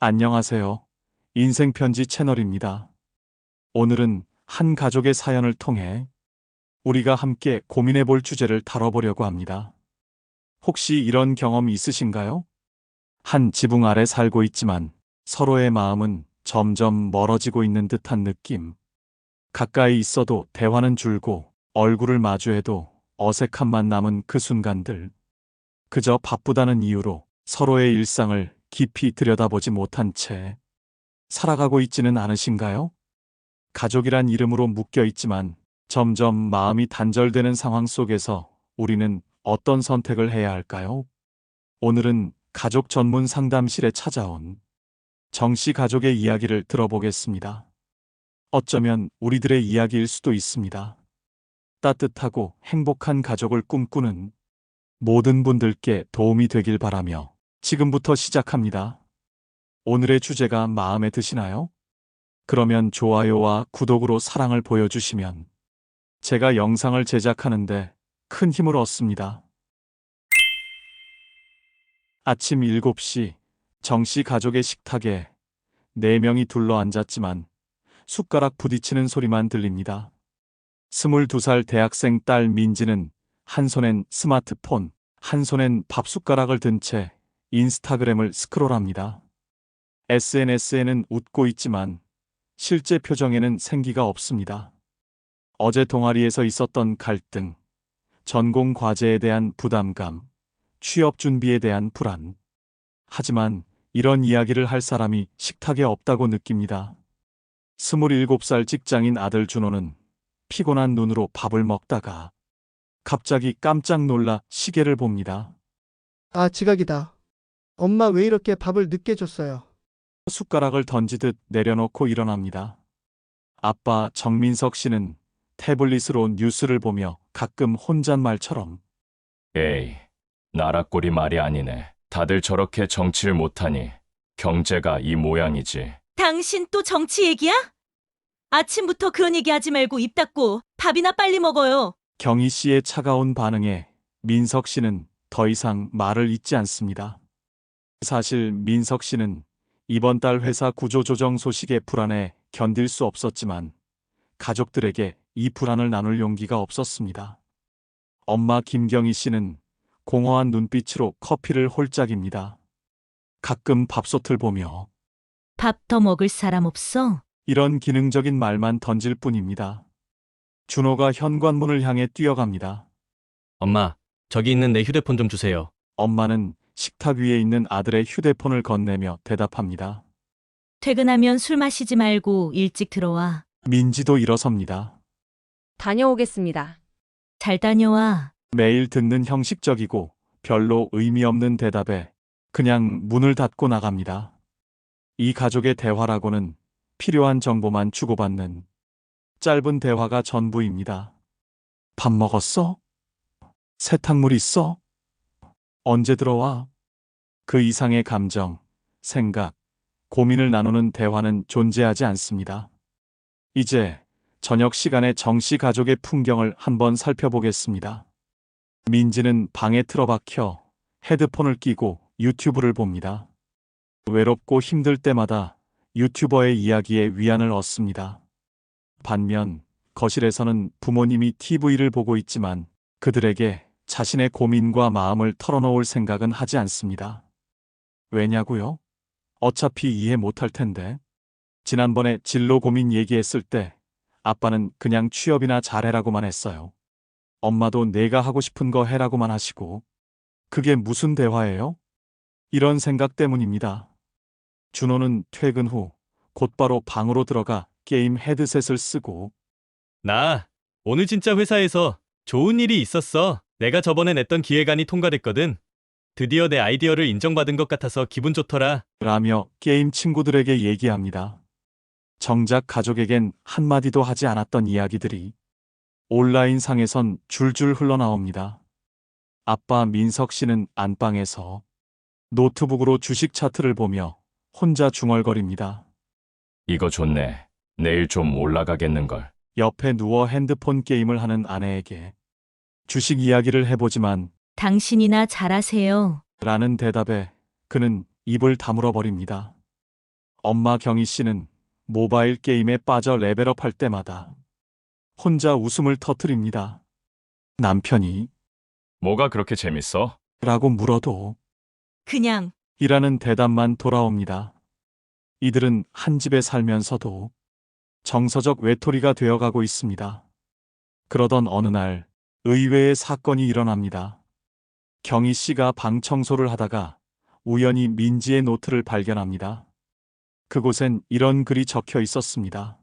안녕하세요. 인생편지 채널입니다. 오늘은 한 가족의 사연을 통해 우리가 함께 고민해 볼 주제를 다뤄보려고 합니다. 혹시 이런 경험 있으신가요? 한 지붕 아래 살고 있지만 서로의 마음은 점점 멀어지고 있는 듯한 느낌. 가까이 있어도 대화는 줄고 얼굴을 마주해도 어색함만 남은 그 순간들. 그저 바쁘다는 이유로 서로의 일상을 깊이 들여다보지 못한 채 살아가고 있지는 않으신가요? 가족이란 이름으로 묶여 있지만 점점 마음이 단절되는 상황 속에서 우리는 어떤 선택을 해야 할까요? 오늘은 가족 전문 상담실에 찾아온 정씨 가족의 이야기를 들어보겠습니다. 어쩌면 우리들의 이야기일 수도 있습니다. 따뜻하고 행복한 가족을 꿈꾸는 모든 분들께 도움이 되길 바라며 지금부터 시작합니다. 오늘의 주제가 마음에 드시나요? 그러면 좋아요와 구독으로 사랑을 보여주시면 제가 영상을 제작하는데 큰 힘을 얻습니다. 아침 7시 정씨 가족의 식탁에 4명이 둘러 앉았지만 숟가락 부딪히는 소리만 들립니다. 22살 대학생 딸 민지는 한 손엔 스마트폰, 한 손엔 밥숟가락을 든 채 인스타그램을 스크롤합니다. SNS에는 웃고 있지만 실제 표정에는 생기가 없습니다. 어제 동아리에서 있었던 갈등, 전공 과제에 대한 부담감, 취업 준비에 대한 불안. 하지만 이런 이야기를 할 사람이 식탁에 없다고 느낍니다. 27살 직장인 아들 준호는 피곤한 눈으로 밥을 먹다가 갑자기 깜짝 놀라 시계를 봅니다. 아, 지각이다. 엄마 왜 이렇게 밥을 늦게 줬어요? 숟가락을 던지듯 내려놓고 일어납니다. 아빠 정민석 씨는 태블릿으로 뉴스를 보며 가끔 혼잣말처럼 에이, 나라꼴이 말이 아니네. 다들 저렇게 정치를 못하니 경제가 이 모양이지. 당신 또 정치 얘기야? 아침부터 그런 얘기 하지 말고 입 닫고 밥이나 빨리 먹어요. 경희 씨의 차가운 반응에 민석 씨는 더 이상 말을 잇지 않습니다. 사실 민석 씨는 이번 달 회사 구조조정 소식에 불안해 견딜 수 없었지만 가족들에게 이 불안을 나눌 용기가 없었습니다. 엄마 김경희 씨는 공허한 눈빛으로 커피를 홀짝입니다. 가끔 밥솥을 보며 밥 더 먹을 사람 없어? 이런 기능적인 말만 던질 뿐입니다. 준호가 현관문을 향해 뛰어갑니다. 엄마, 저기 있는 내 휴대폰 좀 주세요. 엄마는 식탁 위에 있는 아들의 휴대폰을 건네며 대답합니다. 퇴근하면 술 마시지 말고 일찍 들어와. 민지도 일어섭니다. 다녀오겠습니다. 잘 다녀와. 매일 듣는 형식적이고 별로 의미 없는 대답에 그냥 문을 닫고 나갑니다. 이 가족의 대화라고는 필요한 정보만 주고받는 짧은 대화가 전부입니다. 밥 먹었어? 세탁물 있어? 언제 들어와? 그 이상의 감정, 생각, 고민을 나누는 대화는 존재하지 않습니다. 이제 저녁 시간에 정씨 가족의 풍경을 한번 살펴보겠습니다. 민지는 방에 틀어박혀 헤드폰을 끼고 유튜브를 봅니다. 외롭고 힘들 때마다 유튜버의 이야기에 위안을 얻습니다. 반면 거실에서는 부모님이 TV를 보고 있지만 그들에게 자신의 고민과 마음을 털어놓을 생각은 하지 않습니다. 왜냐고요? 어차피 이해 못할 텐데. 지난번에 진로 고민 얘기했을 때 아빠는 그냥 취업이나 잘해라고만 했어요. 엄마도 내가 하고 싶은 거 해라고만 하시고. 그게 무슨 대화예요? 이런 생각 때문입니다. 준호는 퇴근 후 곧바로 방으로 들어가 게임 헤드셋을 쓰고 나 오늘 진짜 회사에서 좋은 일이 있었어. 내가 저번에 냈던 기획안이 통과됐거든. 드디어 내 아이디어를 인정받은 것 같아서 기분 좋더라. 라며 게임 친구들에게 얘기합니다. 정작 가족에겐 한마디도 하지 않았던 이야기들이 온라인 상에선 줄줄 흘러나옵니다. 아빠 민석 씨는 안방에서 노트북으로 주식 차트를 보며 혼자 중얼거립니다. 이거 좋네. 내일 좀 올라가겠는걸. 옆에 누워 핸드폰 게임을 하는 아내에게 주식 이야기를 해보지만 당신이나 잘하세요. 라는 대답에 그는 입을 다물어 버립니다. 엄마 경희 씨는 모바일 게임에 빠져 레벨업할 때마다 혼자 웃음을 터뜨립니다. 남편이 뭐가 그렇게 재밌어? 라고 물어도 그냥 이라는 대답만 돌아옵니다. 이들은 한 집에 살면서도 정서적 외톨이가 되어가고 있습니다. 그러던 어느 날 의외의 사건이 일어납니다. 경희 씨가 방 청소를 하다가 우연히 민지의 노트를 발견합니다. 그곳엔 이런 글이 적혀 있었습니다.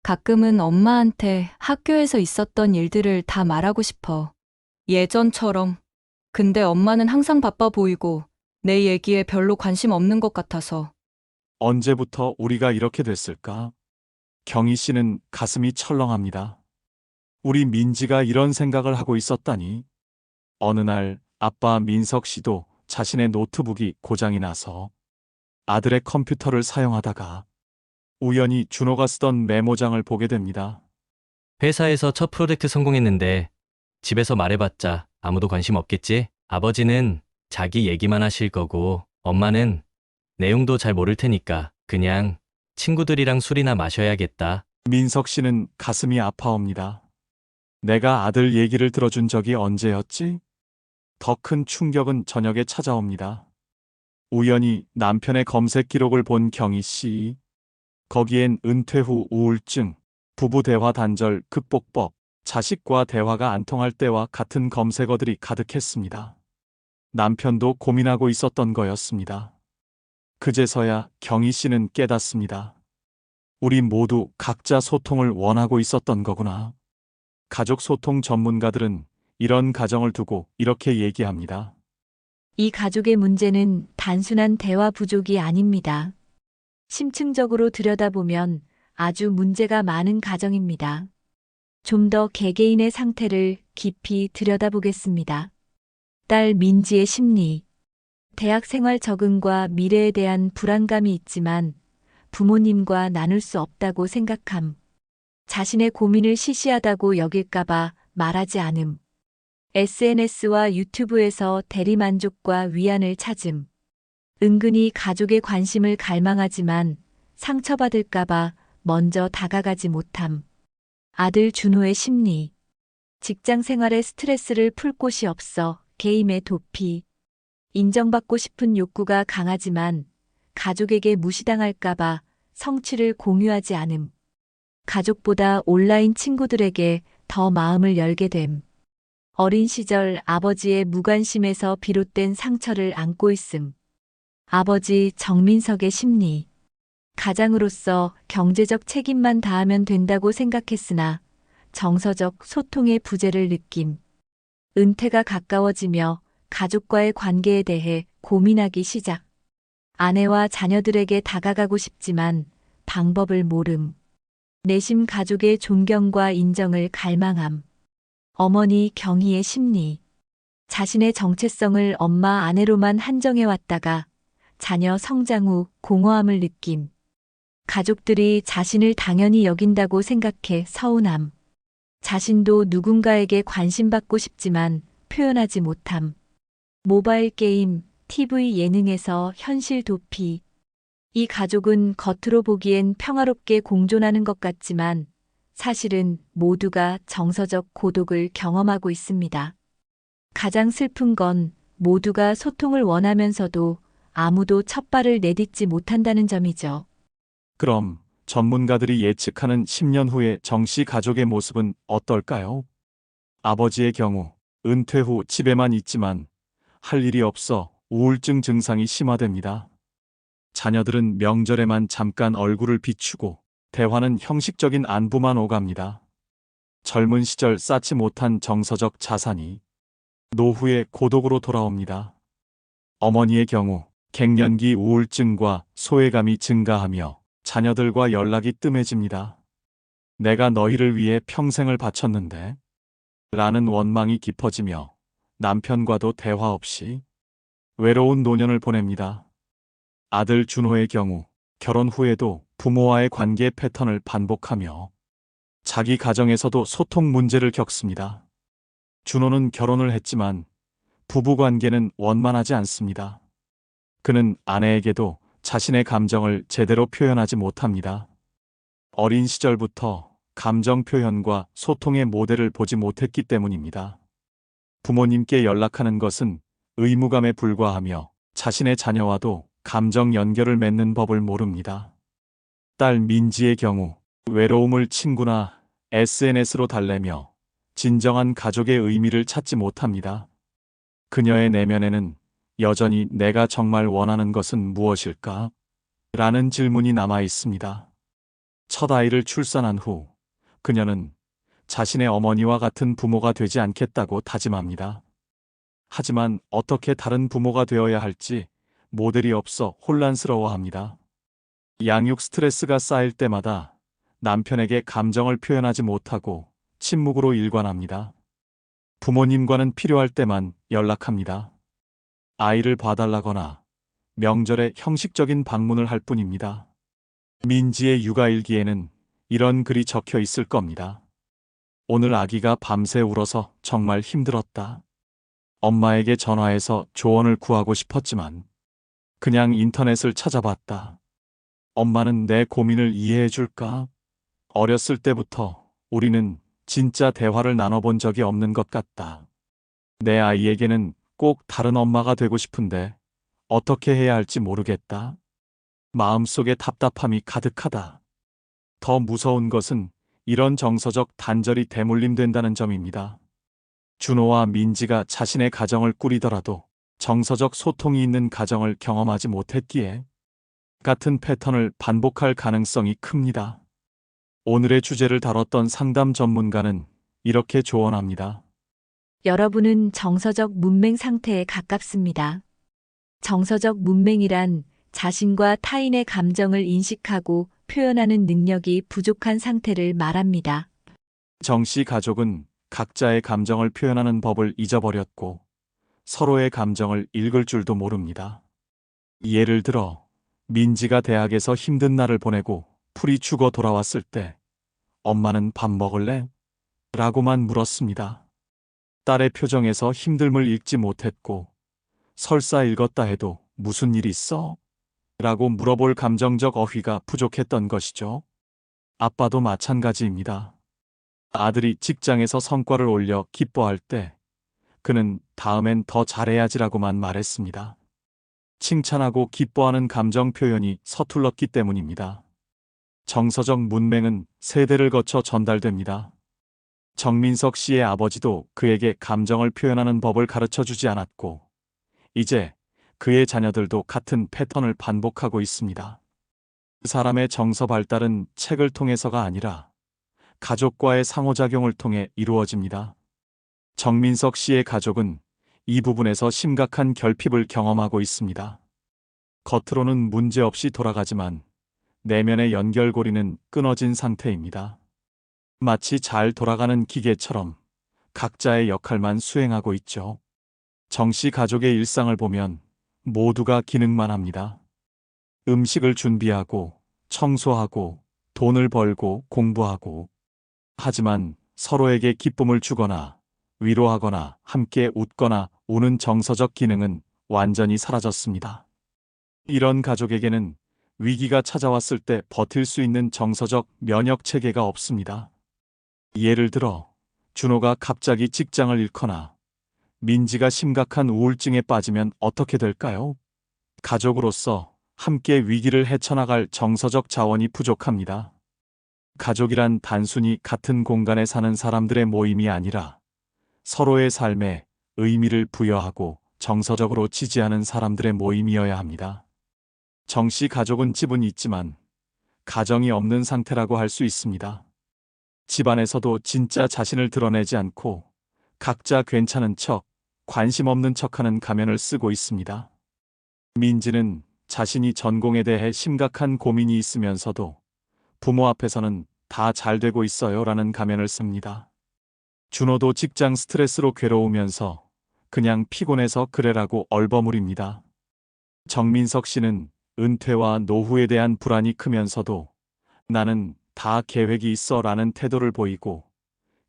가끔은 엄마한테 학교에서 있었던 일들을 다 말하고 싶어. 예전처럼. 근데 엄마는 항상 바빠 보이고 내 얘기에 별로 관심 없는 것 같아서. 언제부터 우리가 이렇게 됐을까? 경희 씨는 가슴이 철렁합니다. 우리 민지가 이런 생각을 하고 있었다니. 어느 날 아빠 민석 씨도 자신의 노트북이 고장이 나서 아들의 컴퓨터를 사용하다가 우연히 준호가 쓰던 메모장을 보게 됩니다. 회사에서 첫 프로젝트 성공했는데 집에서 말해봤자 아무도 관심 없겠지? 아버지는 자기 얘기만 하실 거고 엄마는 내용도 잘 모를 테니까 그냥 친구들이랑 술이나 마셔야겠다. 민석 씨는 가슴이 아파옵니다. 내가 아들 얘기를 들어준 적이 언제였지? 더 큰 충격은 저녁에 찾아옵니다. 우연히 남편의 검색 기록을 본 경희 씨. 거기엔 은퇴 후 우울증, 부부 대화 단절 극복법, 자식과 대화가 안 통할 때와 같은 검색어들이 가득했습니다. 남편도 고민하고 있었던 거였습니다. 그제서야 경희 씨는 깨닫습니다. 우리 모두 각자 소통을 원하고 있었던 거구나. 가족 소통 전문가들은 이런 가정을 두고 이렇게 얘기합니다. 이 가족의 문제는 단순한 대화 부족이 아닙니다. 심층적으로 들여다보면 아주 문제가 많은 가정입니다. 좀 더 개개인의 상태를 깊이 들여다보겠습니다. 딸 민지의 심리. 대학 생활 적응과 미래에 대한 불안감이 있지만 부모님과 나눌 수 없다고 생각함. 자신의 고민을 시시하다고 여길까봐 말하지 않음. SNS와 유튜브에서 대리만족과 위안을 찾음. 은근히 가족의 관심을 갈망하지만 상처받을까봐 먼저 다가가지 못함. 아들 준호의 심리. 직장 생활에 스트레스를 풀 곳이 없어 게임에 도피. 인정받고 싶은 욕구가 강하지만 가족에게 무시당할까봐 성취를 공유하지 않음. 가족보다 온라인 친구들에게 더 마음을 열게 됨. 어린 시절 아버지의 무관심에서 비롯된 상처를 안고 있음. 아버지 정민석의 심리. 가장으로서 경제적 책임만 다하면 된다고 생각했으나 정서적 소통의 부재를 느낌. 은퇴가 가까워지며 가족과의 관계에 대해 고민하기 시작. 아내와 자녀들에게 다가가고 싶지만 방법을 모름. 내심 가족의 존경과 인정을 갈망함. 어머니 경희의 심리. 자신의 정체성을 엄마 아내로만 한정해왔다가 자녀 성장 후 공허함을 느낌. 가족들이 자신을 당연히 여긴다고 생각해 서운함. 자신도 누군가에게 관심받고 싶지만 표현하지 못함. 모바일 게임, TV 예능에서 현실 도피. 이 가족은 겉으로 보기엔 평화롭게 공존하는 것 같지만 사실은 모두가 정서적 고독을 경험하고 있습니다. 가장 슬픈 건 모두가 소통을 원하면서도 아무도 첫발을 내딛지 못한다는 점이죠. 그럼 전문가들이 예측하는 10년 후의 정씨 가족의 모습은 어떨까요? 아버지의 경우 은퇴 후 집에만 있지만 할 일이 없어 우울증 증상이 심화됩니다. 자녀들은 명절에만 잠깐 얼굴을 비추고 대화는 형식적인 안부만 오갑니다. 젊은 시절 쌓지 못한 정서적 자산이 노후의 고독으로 돌아옵니다. 어머니의 경우 갱년기 우울증과 소외감이 증가하며 자녀들과 연락이 뜸해집니다. 내가 너희를 위해 평생을 바쳤는데 라는 원망이 깊어지며 남편과도 대화 없이 외로운 노년을 보냅니다. 아들 준호의 경우 결혼 후에도 부모와의 관계 패턴을 반복하며 자기 가정에서도 소통 문제를 겪습니다. 준호는 결혼을 했지만 부부 관계는 원만하지 않습니다. 그는 아내에게도 자신의 감정을 제대로 표현하지 못합니다. 어린 시절부터 감정 표현과 소통의 모델을 보지 못했기 때문입니다. 부모님께 연락하는 것은 의무감에 불과하며 자신의 자녀와도 감정 연결을 맺는 법을 모릅니다. 딸 민지의 경우 외로움을 친구나 SNS로 달래며 진정한 가족의 의미를 찾지 못합니다. 그녀의 내면에는 여전히 내가 정말 원하는 것은 무엇일까? 라는 질문이 남아 있습니다. 첫 아이를 출산한 후 그녀는 자신의 어머니와 같은 부모가 되지 않겠다고 다짐합니다. 하지만 어떻게 다른 부모가 되어야 할지 모델이 없어 혼란스러워합니다. 양육 스트레스가 쌓일 때마다 남편에게 감정을 표현하지 못하고 침묵으로 일관합니다. 부모님과는 필요할 때만 연락합니다. 아이를 봐달라거나 명절에 형식적인 방문을 할 뿐입니다. 민지의 육아일기에는 이런 글이 적혀 있을 겁니다. 오늘 아기가 밤새 울어서 정말 힘들었다. 엄마에게 전화해서 조언을 구하고 싶었지만 그냥 인터넷을 찾아봤다. 엄마는 내 고민을 이해해 줄까? 어렸을 때부터 우리는 진짜 대화를 나눠본 적이 없는 것 같다. 내 아이에게는 꼭 다른 엄마가 되고 싶은데 어떻게 해야 할지 모르겠다. 마음속에 답답함이 가득하다. 더 무서운 것은 이런 정서적 단절이 대물림된다는 점입니다. 준호와 민지가 자신의 가정을 꾸리더라도 정서적 소통이 있는 가정을 경험하지 못했기에 같은 패턴을 반복할 가능성이 큽니다. 오늘의 주제를 다뤘던 상담 전문가는 이렇게 조언합니다. 여러분은 정서적 문맹 상태에 가깝습니다. 정서적 문맹이란 자신과 타인의 감정을 인식하고 표현하는 능력이 부족한 상태를 말합니다. 정 씨 가족은 각자의 감정을 표현하는 법을 잊어버렸고 서로의 감정을 읽을 줄도 모릅니다. 예를 들어 민지가 대학에서 힘든 날을 보내고 풀이 죽어 돌아왔을 때 엄마는 밥 먹을래? 라고만 물었습니다. 딸의 표정에서 힘듦을 읽지 못했고 설사 읽었다 해도 무슨 일 있어? 라고 물어볼 감정적 어휘가 부족했던 것이죠. 아빠도 마찬가지입니다. 아들이 직장에서 성과를 올려 기뻐할 때 그는 다음엔 더 잘해야지라고만 말했습니다. 칭찬하고 기뻐하는 감정 표현이 서툴렀기 때문입니다. 정서적 문맹은 세대를 거쳐 전달됩니다. 정민석 씨의 아버지도 그에게 감정을 표현하는 법을 가르쳐 주지 않았고 이제 그의 자녀들도 같은 패턴을 반복하고 있습니다. 사람의 정서 발달은 책을 통해서가 아니라 가족과의 상호작용을 통해 이루어집니다. 정민석 씨의 가족은 이 부분에서 심각한 결핍을 경험하고 있습니다. 겉으로는 문제없이 돌아가지만 내면의 연결고리는 끊어진 상태입니다. 마치 잘 돌아가는 기계처럼 각자의 역할만 수행하고 있죠. 정 씨 가족의 일상을 보면 모두가 기능만 합니다. 음식을 준비하고, 청소하고, 돈을 벌고, 공부하고. 하지만 서로에게 기쁨을 주거나, 위로하거나, 함께 웃거나, 우는 정서적 기능은 완전히 사라졌습니다. 이런 가족에게는 위기가 찾아왔을 때 버틸 수 있는 정서적 면역 체계가 없습니다. 예를 들어, 준호가 갑자기 직장을 잃거나, 민지가 심각한 우울증에 빠지면 어떻게 될까요? 가족으로서 함께 위기를 헤쳐나갈 정서적 자원이 부족합니다. 가족이란 단순히 같은 공간에 사는 사람들의 모임이 아니라 서로의 삶에 의미를 부여하고 정서적으로 지지하는 사람들의 모임이어야 합니다. 정 씨 가족은 집은 있지만 가정이 없는 상태라고 할 수 있습니다. 집안에서도 진짜 자신을 드러내지 않고 각자 괜찮은 척, 관심 없는 척하는 가면을 쓰고 있습니다. 민지는 자신이 전공에 대해 심각한 고민이 있으면서도 부모 앞에서는 다 잘 되고 있어요 라는 가면을 씁니다. 준호도 직장 스트레스로 괴로우면서 그냥 피곤해서 그래라고 얼버무립니다. 정민석 씨는 은퇴와 노후에 대한 불안이 크면서도 나는 다 계획이 있어 라는 태도를 보이고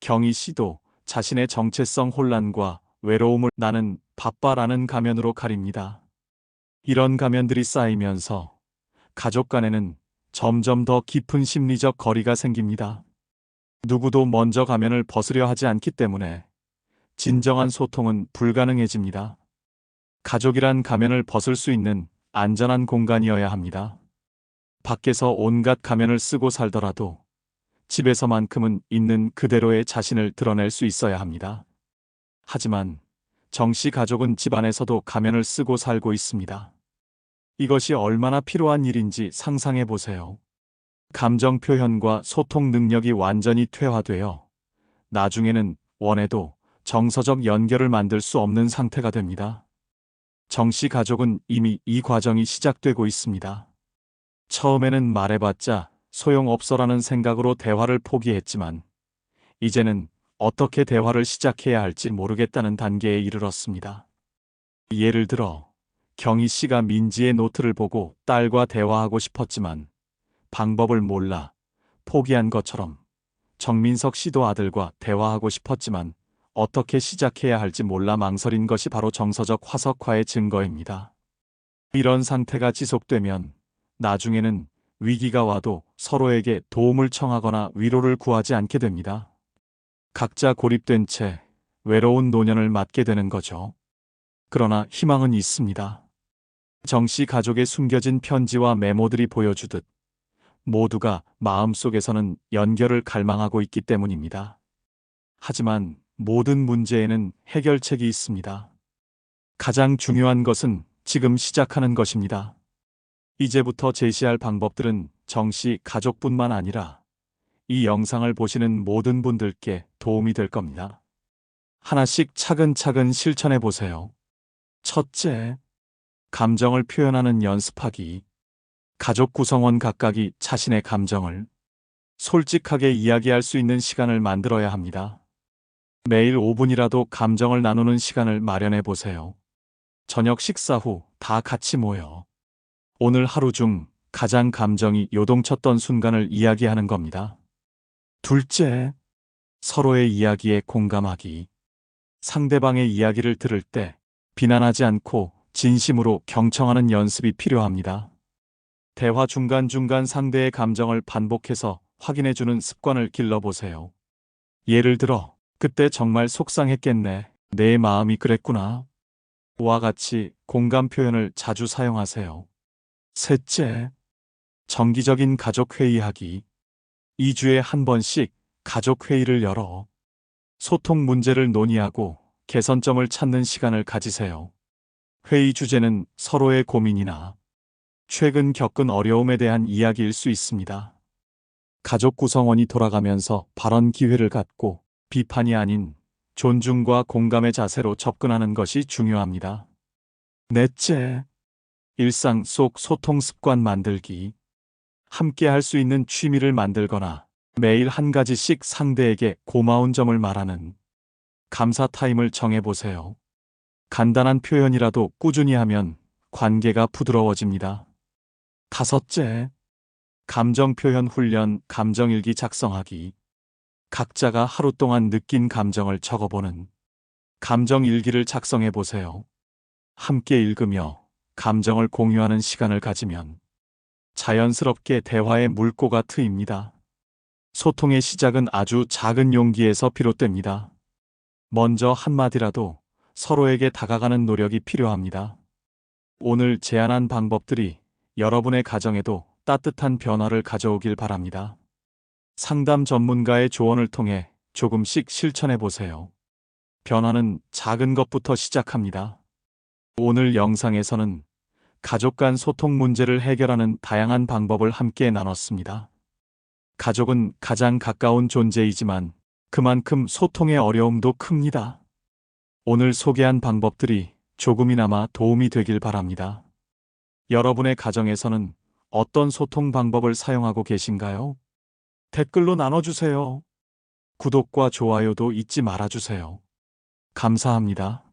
경희 씨도 자신의 정체성 혼란과 외로움을 나는 바빠라는 가면으로 가립니다. 이런 가면들이 쌓이면서 가족 간에는 점점 더 깊은 심리적 거리가 생깁니다. 누구도 먼저 가면을 벗으려 하지 않기 때문에 진정한 소통은 불가능해집니다. 가족이란 가면을 벗을 수 있는 안전한 공간이어야 합니다. 밖에서 온갖 가면을 쓰고 살더라도 집에서만큼은 있는 그대로의 자신을 드러낼 수 있어야 합니다. 하지만 정씨 가족은 집안에서도 가면을 쓰고 살고 있습니다. 이것이 얼마나 필요한 일인지 상상해 보세요. 감정 표현과 소통 능력이 완전히 퇴화되어 나중에는 원해도 정서적 연결을 만들 수 없는 상태가 됩니다. 정씨 가족은 이미 이 과정이 시작되고 있습니다. 처음에는 말해봤자 소용없어라는 생각으로 대화를 포기했지만 이제는 어떻게 대화를 시작해야 할지 모르겠다는 단계에 이르렀습니다. 예를 들어 경희 씨가 민지의 노트를 보고 딸과 대화하고 싶었지만 방법을 몰라 포기한 것처럼 정민석 씨도 아들과 대화하고 싶었지만 어떻게 시작해야 할지 몰라 망설인 것이 바로 정서적 화석화의 증거입니다. 이런 상태가 지속되면 나중에는 위기가 와도 서로에게 도움을 청하거나 위로를 구하지 않게 됩니다. 각자 고립된 채 외로운 노년을 맞게 되는 거죠. 그러나 희망은 있습니다. 정씨 가족의 숨겨진 편지와 메모들이 보여주듯 모두가 마음속에서는 연결을 갈망하고 있기 때문입니다. 하지만 모든 문제에는 해결책이 있습니다. 가장 중요한 것은 지금 시작하는 것입니다. 이제부터 제시할 방법들은 정씨 가족뿐만 아니라 이 영상을 보시는 모든 분들께 도움이 될 겁니다. 하나씩 차근차근 실천해 보세요. 첫째, 감정을 표현하는 연습하기. 가족 구성원 각각이 자신의 감정을 솔직하게 이야기할 수 있는 시간을 만들어야 합니다. 매일 5분이라도 감정을 나누는 시간을 마련해 보세요. 저녁 식사 후 다 같이 모여 오늘 하루 중 가장 감정이 요동쳤던 순간을 이야기하는 겁니다. 둘째, 서로의 이야기에 공감하기. 상대방의 이야기를 들을 때 비난하지 않고 진심으로 경청하는 연습이 필요합니다. 대화 중간중간 상대의 감정을 반복해서 확인해주는 습관을 길러보세요. 예를 들어, 그때 정말 속상했겠네. 내 마음이 그랬구나. 와 같이 공감 표현을 자주 사용하세요. 셋째, 정기적인 가족 회의하기. 2주에 한 번씩 가족 회의를 열어 소통 문제를 논의하고 개선점을 찾는 시간을 가지세요. 회의 주제는 서로의 고민이나 최근 겪은 어려움에 대한 이야기일 수 있습니다. 가족 구성원이 돌아가면서 발언 기회를 갖고 비판이 아닌 존중과 공감의 자세로 접근하는 것이 중요합니다. 넷째, 일상 속 소통 습관 만들기. 함께 할 수 있는 취미를 만들거나 매일 한 가지씩 상대에게 고마운 점을 말하는 감사 타임을 정해보세요. 간단한 표현이라도 꾸준히 하면 관계가 부드러워집니다. 다섯째, 감정 표현 훈련, 감정일기 작성하기. 각자가 하루 동안 느낀 감정을 적어보는 감정일기를 작성해 보세요. 함께 읽으며 감정을 공유하는 시간을 가지면 자연스럽게 대화의 물꼬가 트입니다. 소통의 시작은 아주 작은 용기에서 비롯됩니다. 먼저 한마디라도 서로에게 다가가는 노력이 필요합니다. 오늘 제안한 방법들이 여러분의 가정에도 따뜻한 변화를 가져오길 바랍니다. 상담 전문가의 조언을 통해 조금씩 실천해 보세요. 변화는 작은 것부터 시작합니다. 오늘 영상에서는 가족 간 소통 문제를 해결하는 다양한 방법을 함께 나눴습니다. 가족은 가장 가까운 존재이지만 그만큼 소통의 어려움도 큽니다. 오늘 소개한 방법들이 조금이나마 도움이 되길 바랍니다. 여러분의 가정에서는 어떤 소통 방법을 사용하고 계신가요? 댓글로 나눠주세요. 구독과 좋아요도 잊지 말아주세요. 감사합니다.